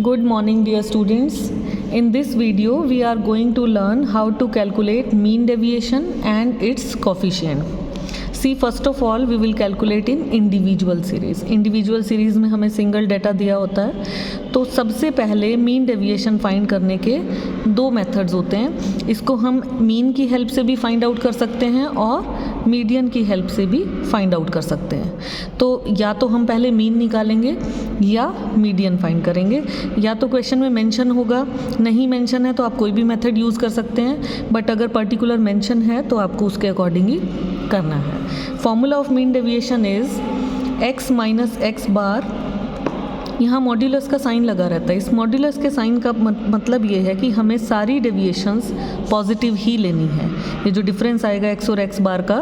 Good morning dear students. In this video we are going to learn how to calculate mean deviation and its coefficient. See, first of all we will calculate in individual series. Individual series में हमें single data दिया होता है, तो सबसे पहले mean deviation find करने के दो मेथड्स होते हैं. इसको हम मीन की हेल्प से भी फाइंड आउट कर सकते हैं और मीडियन की हेल्प से भी फाइंड आउट कर सकते हैं. तो या तो हम पहले मीन निकालेंगे या मीडियन फाइंड करेंगे. या तो क्वेश्चन में मेंशन होगा, नहीं मेंशन है तो आप कोई भी मेथड यूज़ कर सकते हैं, बट अगर पर्टिकुलर मेंशन है तो आपको उसके अकॉर्डिंग ही करना है. Formula of mean deviation is x minus X bar. यहाँ मॉड्यूलस का साइन लगा रहता है. इस मॉड्यूलस के साइन का मतलब ये है कि हमें सारी डेविएशंस पॉजिटिव ही लेनी है. ये जो डिफरेंस आएगा x और x बार का,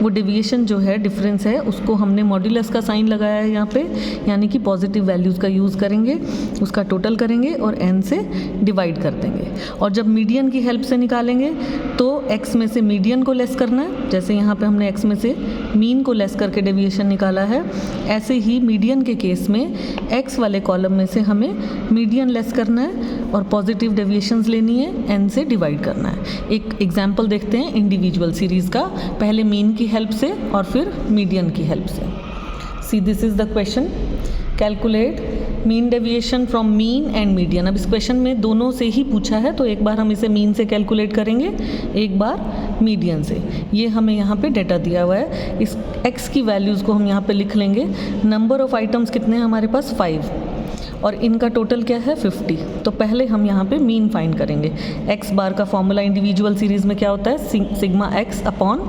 वो डेविएशन जो है डिफरेंस है, उसको हमने मॉड्यूलस का साइन लगाया है यहाँ पे, यानी कि पॉजिटिव वैल्यूज़ का यूज़ करेंगे, उसका टोटल करेंगे और n से डिवाइड कर देंगे. और जब मीडियन की हेल्प से निकालेंगे तो x में से मीडियन को लेस करना है. जैसे यहाँ पे हमने x में से मीन को लेस करके डेविएशन निकाला है, ऐसे ही मीडियन के केस में x वाले कॉलम में से हमें मीडियन लेस करना है और पॉजिटिव डेविएशंस लेनी है, n से डिवाइड करना है. एक एग्जांपल देखते हैं इंडिविजुअल सीरीज़ का, पहले मीन की हेल्प से और फिर मीडियन की हेल्प से. सी this is the question, calculate mean deviation from mean and median. अब इस क्वेश्चन में दोनों से ही पूछा है, तो एक बार हम इसे मीन से कैलकुलेट करेंगे, एक बार मीडियन से. ये हमें यहाँ पे डेटा दिया हुआ है. इस x की वैल्यूज़ को हम यहाँ पे लिख लेंगे. नंबर ऑफ़ आइटम्स कितने हैं हमारे पास? 5, और इनका टोटल क्या है? 50. तो पहले हम यहाँ पे मीन फाइंड करेंगे. x बार का फॉर्मूला इंडिविजुअल सीरीज़ में क्या होता है? Sigma x upon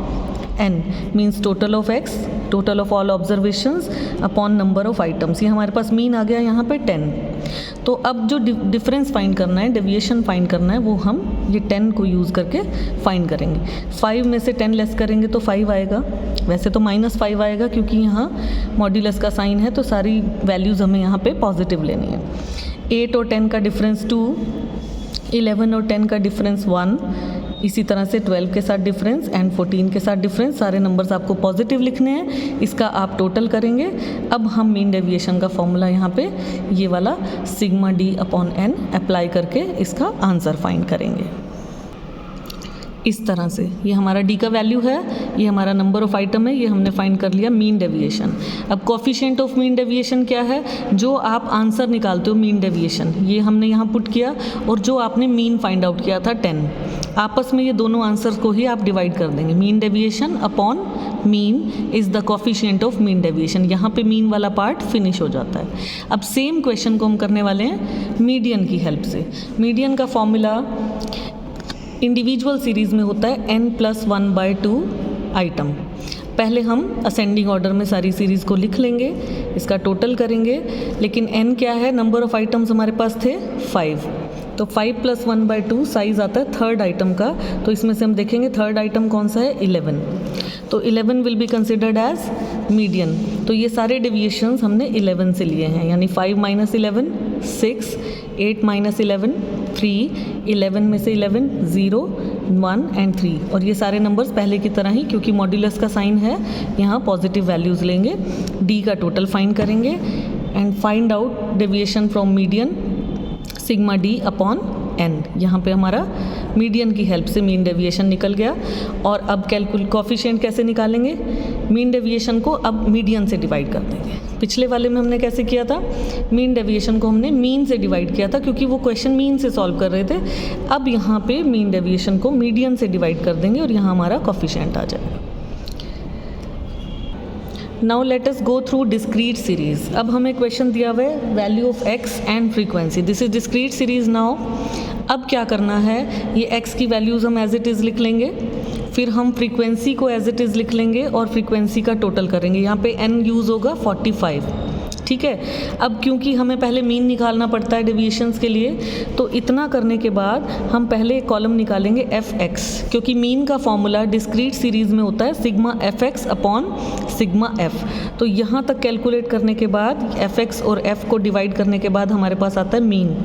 n means total of x, total of all observations upon number of items. ये हमारे पास मीन आ गया यहाँ पे 10. तो अब जो डिफरेंस फाइंड करना है, डेविएशन फाइंड करना है, वो हम ये 10 को यूज़ करके फाइंड करेंगे. 5 में से 10 लेस करेंगे तो 5 आएगा. वैसे तो -5 आएगा क्योंकि यहाँ मॉड्यूलस का साइन है, तो सारी वैल्यूज़ हमें यहाँ पे पॉजिटिव लेनी है. 8 और 10 का डिफरेंस 2, 11 और 10 का डिफरेंस 1, इसी तरह से 12 के साथ डिफरेंस एंड 14 के साथ डिफरेंस. सारे नंबर्स आपको पॉजिटिव लिखने हैं, इसका आप टोटल करेंगे. अब हम मीन डेविएशन का फॉर्मूला यहाँ पे ये वाला sigma d upon n apply करके इसका आंसर फाइंड करेंगे. इस तरह से ये हमारा d का वैल्यू है, ये हमारा नंबर ऑफ आइटम है, ये हमने फाइंड कर लिया मीन डेविएशन. अब कोफिशिएंट ऑफ मीन डेविएशन क्या है? जो आप आंसर निकालते हो मीन डेविएशन, ये हमने यहाँ पुट किया, और जो आपने मीन फाइंड आउट किया था 10, आपस में ये दोनों आंसर्स को ही आप डिवाइड कर देंगे. Mean deviation upon mean is the coefficient of mean deviation. यहाँ पे मीन वाला पार्ट फिनिश हो जाता है. अब सेम क्वेश्चन को हम करने वाले हैं मीडियन की हेल्प से. मीडियन का फॉर्मूला इंडिविजुअल सीरीज़ में होता है n+1/2 आइटम. पहले हम असेंडिंग ऑर्डर में सारी सीरीज़ को लिख लेंगे, इसका टोटल करेंगे. लेकिन n क्या है? नंबर ऑफ़ आइटम्स हमारे पास थे 5, तो 5 + 1/2 साइज़ आता है थर्ड आइटम का. तो इसमें से हम देखेंगे थर्ड आइटम कौन सा है? 11. तो 11 will be considered as median. तो ये सारे डेविएशंस हमने 11 से लिए हैं, यानी 5 - 11 6, 8 - 11 3, 11 में से 11 0, 1 एंड 3. और ये सारे नंबर्स पहले की तरह ही, क्योंकि मॉड्यूलस का साइन है, यहाँ पॉजिटिव वैल्यूज़ लेंगे. d का टोटल फाइंड करेंगे and find out deviation from median sigma d upon n. यहाँ पे हमारा मीडियन की हेल्प से मीन डेविएशन निकल गया. और अब कोफिशिएंट कैसे निकालेंगे? मीन डेविएशन को अब मीडियन से डिवाइड कर देंगे. पिछले वाले में हमने कैसे किया था? मीन डेविएशन को हमने मीन से डिवाइड किया था, क्योंकि वो क्वेश्चन मीन से सॉल्व कर रहे थे. अब यहाँ पे मीन डेविएशन को मीडियन से डिवाइड कर देंगे और यहाँ हमारा कोफिशिएंट आ जाएगा. Now let us go through discrete series. अब हमें क्वेश्चन दिया हुआ है value of x and frequency. This is discrete series. Now अब क्या करना है? ये x की वैल्यूज़ हम एज इट इज़ लिख लेंगे, फिर हम फ्रीक्वेंसी को एज इट इज़ लिख लेंगे और फ्रीक्वेंसी का टोटल करेंगे. यहाँ पे n यूज़ होगा 45. ठीक है. अब क्योंकि हमें पहले मीन निकालना पड़ता है डेविएशंस के लिए, तो इतना करने के बाद हम पहले एक कॉलम निकालेंगे fx, क्योंकि मीन का फॉर्मूला डिस्क्रीट सीरीज़ में होता है sigma fx upon sigma f. तो यहाँ तक कैलकुलेट करने के बाद fx और f को डिवाइड करने के बाद हमारे पास आता है मीन.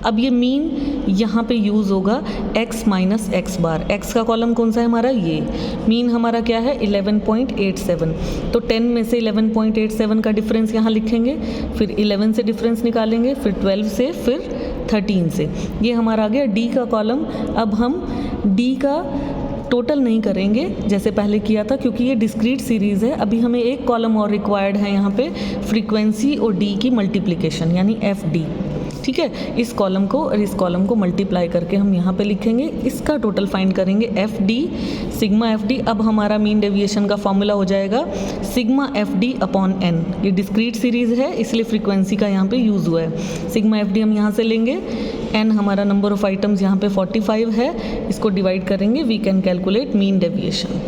अब ये मीन यहाँ पे यूज़ होगा x माइनस एक्स बार। x का कॉलम कौन सा है हमारा, ये। मीन हमारा क्या है 11.87, तो 10 में से 11.87 का डिफरेंस यहाँ लिखेंगे, फिर 11 से डिफरेंस निकालेंगे, फिर 12 से, फिर 13 से। ये हमारा आ गया d का कॉलम। अब हम d का टोटल नहीं करेंगे जैसे पहले किया था, क्योंकि ये डिस्क्रीट सीरीज़ है। अभी हमें एक कॉलम और रिक्वायर्ड है यहाँ पे, फ्रीक्वेंसी और डी की मल्टीप्लिकेशन यानी एफ डी। ठीक है, इस कॉलम को और इस कॉलम को मल्टीप्लाई करके हम यहाँ पे लिखेंगे, इसका टोटल फाइंड करेंगे F D, sigma F D. अब हमारा मीन डेविएशन का फॉर्मूला हो जाएगा sigma F D upon N. ये डिस्क्रीट सीरीज़ है इसलिए फ्रीक्वेंसी का यहाँ पे यूज़ हुआ है। सिग्मा एफ डी हम यहाँ से लेंगे, एन हमारा नंबर ऑफ आइटम्स यहाँ पे 45 है, इसको डिवाइड करेंगे, we can calculate mean deviation.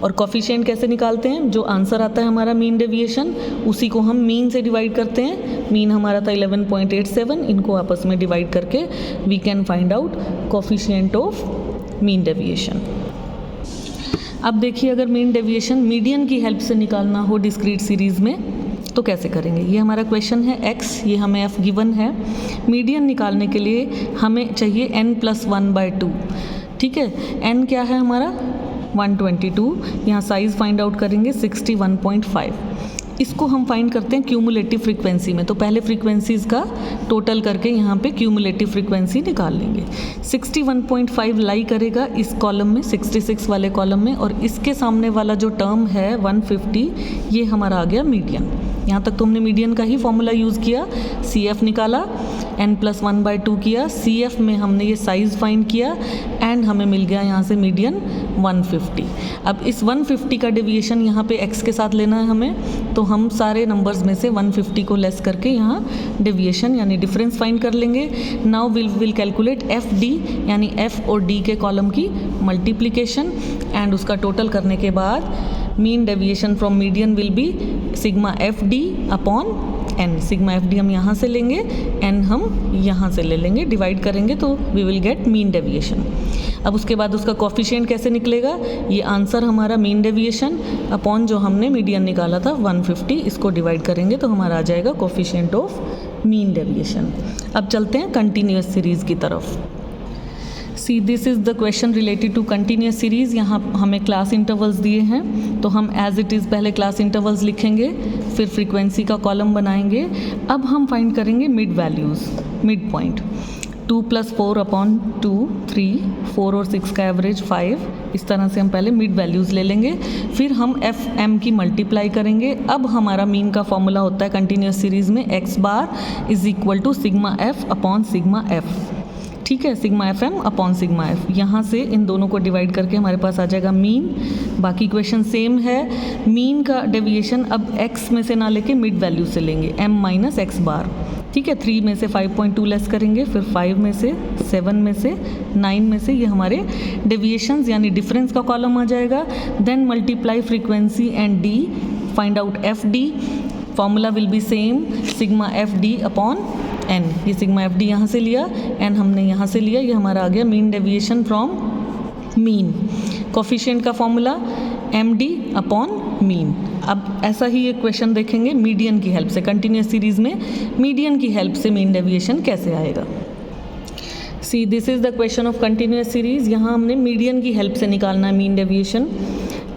और कॉफिशिएंट कैसे निकालते हैं, जो आंसर आता है हमारा मीन डेविएशन उसी को हम मीन से डिवाइड करते हैं। मीन हमारा था 11.87, इनको आपस में डिवाइड करके we can find out coefficient of mean deviation. अब देखिए, अगर मीन डेविएशन मीडियन की हेल्प से निकालना हो डिस्क्रीट सीरीज़ में तो कैसे करेंगे। ये हमारा क्वेश्चन है x, ये हमें f गिवन है। मीडियन निकालने के लिए हमें चाहिए n+1/2। ठीक है, n क्या है हमारा 122, यहाँ साइज़ फाइंड आउट करेंगे 61.5। इसको हम फाइंड करते हैं क्यूमुलेटिव फ्रीक्वेंसी में, तो पहले फ्रीक्वेंसीज़ का टोटल करके यहाँ पे क्यूमुलेटिव फ्रीक्वेंसी निकाल लेंगे। 61.5 लाई करेगा इस कॉलम में, 66 वाले कॉलम में, और इसके सामने वाला जो टर्म है 150, ये हमारा आ गया मीडियन। यहाँ तक तो हमने मीडियन का ही फॉर्मूला यूज़ किया, CF निकाला, n+1/2 किया, CF में हमने ये साइज़ फाइंड किया एंड हमें मिल गया यहाँ से मीडियन 150। अब इस 150 का डेविएशन यहाँ पे x के साथ लेना है हमें, तो हम सारे नंबर्स में से 150 को लेस करके यहाँ डेविएशन यानी डिफरेंस फाइंड कर लेंगे। Now will calculate F D यानी f और d के कॉलम की मल्टीप्लिकेशन एंड उसका टोटल करने के बाद mean deviation from median will be sigma F D upon N. Sigma F D हम यहाँ से लेंगे, एन हम यहाँ से ले लेंगे, डिवाइड करेंगे तो we will get mean deviation. अब उसके बाद उसका कॉफिशिएंट कैसे निकलेगा, ये आंसर हमारा मीन डेविएशन अपॉन जो हमने मीडियन निकाला था 150, इसको डिवाइड करेंगे तो हमारा आ जाएगा कॉफिशिएंट ऑफ मीन डेविएशन। अब चलते हैं कंटिन्यूअस सीरीज़ की तरफ। See this is the question related to continuous series. यहाँ हमें क्लास इंटरवल्स दिए हैं, तो हम एज इट इज़ पहले क्लास इंटरवल्स लिखेंगे, फिर फ्रीक्वेंसी का कॉलम बनाएंगे। अब हम फाइंड करेंगे मिड वैल्यूज़, मिड पॉइंट। 2 + 4/2, 3, 4 और 6 का एवरेज 5, इस तरह से हम पहले मिड वैल्यूज़ ले लेंगे, फिर हम एफ एम की मल्टीप्लाई करेंगे। अब हमारा मीन का फॉर्मूला होता है कंटिन्यूअस सीरीज़ में x bar is equal to sigma F upon sigma F. ठीक है, sigma F M upon sigma F. यहाँ से इन दोनों को डिवाइड करके हमारे पास आ जाएगा मीन। बाकी क्वेश्चन सेम है, मीन का डेविएशन अब x में से ना लेके मिड वैल्यू से लेंगे, m माइनस एक्स बार। ठीक है, 3 में से 5.2 लेस करेंगे, फिर 5 में से, 7 में से, 9 में से, ये हमारे डेविएशंस यानी डिफरेंस का कॉलम आ जाएगा। Then multiply frequency and d, find out F D. Formula will be same, sigma F D upon N. ये सिग्मा एफ डी यहाँ से लिया, एन हमने यहाँ से लिया, ये हमारा आ गया mean deviation from mean. Coefficient का formula M D upon mean. अब ऐसा ही एक क्वेश्चन देखेंगे मीडियन की हेल्प से, कंटिन्यूअस सीरीज़ में मीडियन की हेल्प से मीन डेविएशन कैसे आएगा। सी this is the question of continuous series. यहाँ हमने मीडियन की हेल्प से निकालना है मीन डेविएशन।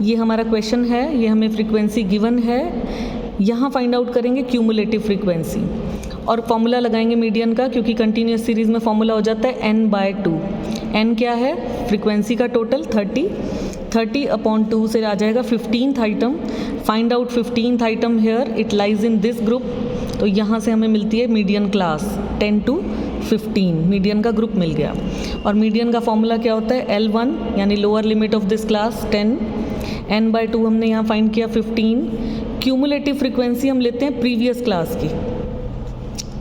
ये हमारा क्वेश्चन है, ये हमें फ्रीक्वेंसी गिवन है, यहाँ फाइंड आउट करेंगे क्यूमुलेटिव फ्रीक्वेंसी और फॉर्मूला लगाएंगे मीडियन का, क्योंकि कंटिन्यूअस सीरीज़ में फॉर्मूला हो जाता है n/2। n क्या है, फ्रीक्वेंसी का टोटल 30/2 से आ जाएगा 15th item. Find out 15th item here, it lies in this group. तो यहाँ से हमें मिलती है मीडियन क्लास 10 to 15, मीडियन का ग्रुप मिल गया। और मीडियन का फॉर्मूला क्या होता है, L1 यानी lower limit of this class 10, n/2 हमने यहाँ फाइंड किया 15। क्यूमुलेटिव फ्रीक्वेंसी हम लेते हैं प्रीवियस क्लास की,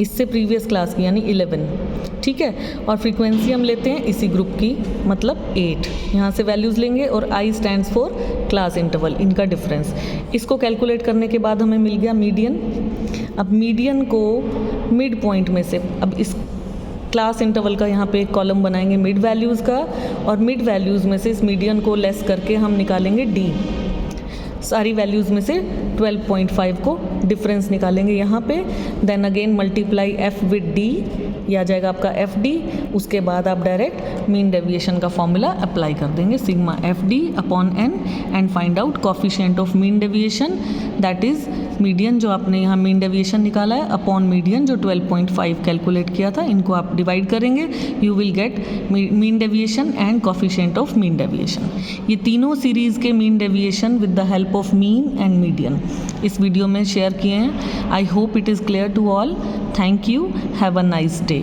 इससे प्रीवियस क्लास की यानी 11। ठीक है, और फ्रीक्वेंसी हम लेते हैं इसी ग्रुप की, मतलब 8। यहाँ से वैल्यूज़ लेंगे और I stands for class interval, इनका डिफरेंस। इसको कैलकुलेट करने के बाद हमें मिल गया मीडियन। अब मीडियन को मिड पॉइंट में से, अब इस क्लास इंटरवल का यहाँ पे एक कॉलम बनाएंगे मिड वैल्यूज़ का, और मिड वैल्यूज़ में से इस मीडियन को लेस करके हम निकालेंगे D। सारी वैल्यूज़ में से 12.5 को डिफरेंस निकालेंगे यहाँ पे, then again multiply F with D, ये आ जाएगा आपका एफ डी। उसके बाद आप डायरेक्ट मीन डेविएशन का फॉर्मूला अप्लाई कर देंगे, sigma F D upon N, and find out coefficient of mean deviation, that is median जो आपने यहाँ मीन डेविएशन निकाला है अपॉन मीडियन जो 12.5 कैलकुलेट किया था, इनको आप डिवाइड करेंगे, you will get mean deviation and coefficient of mean deviation. ये तीनों सीरीज़ के mean deviation with the help of mean and median इस वीडियो में शेयर किए हैं। I hope it is clear to all. Thank you, have a nice day.